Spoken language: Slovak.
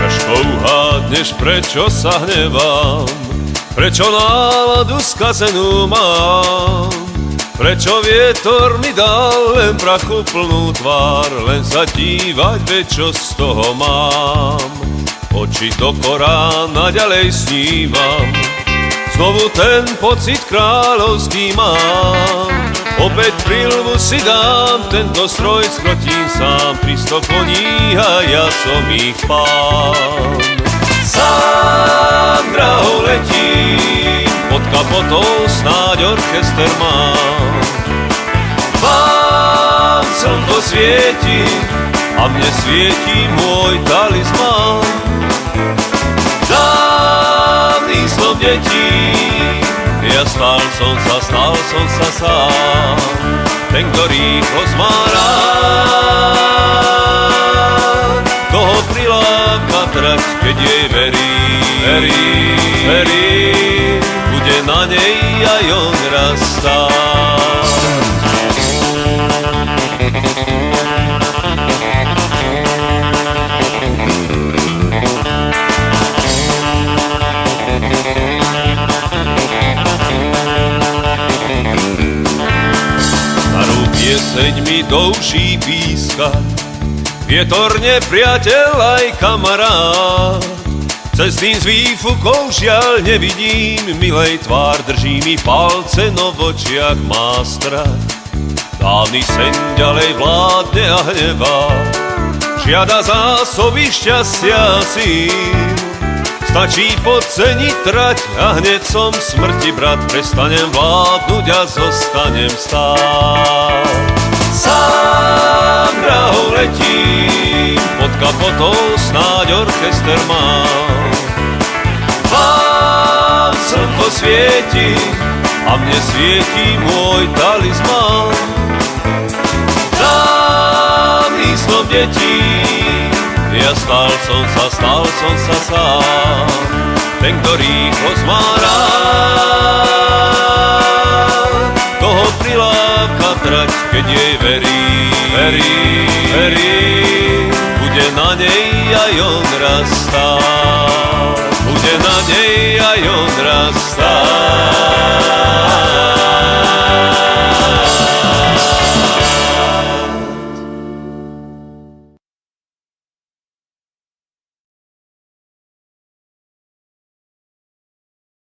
Ťažko uhádneš, prečo sa hnevám, prečo náladu skazenú mám, prečo vietor mi dal len prachu plnú tvár, len sa dívať, veď čo z toho mám. Oči do Korán naďalej snívam, znovu ten pocit kráľovský mám. Opäť prilvu si dám, tento stroj skrotím sám, 300 koní a ja som ich pán. Sám drahou letím, pod kapotou snáď orchester mám. Vám slnko svieti a mne svietí môj talizmán. Dávny som detí, ja stál som sa sám, ten, ktorý ho má rád, toho priláka trať, keď jej verí, bude na nej aj on raz stáť. Pieseň mi do uší píska, vietor nepriateľ aj kamarát. Cestným z výfukov žiaľ nevidím, milej tvár drží mi palce, no v očiach má strach. Dávny sen ďalej vládne a hnevá, žiada zásoby šťastia síl. Stačí podceniť trať a hneď som smrti brat, prestanem vládnuť a zostanem stáť. Sám drahou letím, pod kapotou snáď orchester mám. Vám slnko svieti a mne svietí môj talizmán. Dávny som detí, ja stál som sa sám, ten, ktorý ho má rád, toho priláka trať, keď jej verí, bude na nej aj on raz stáť, bude na nej aj on raz stáť.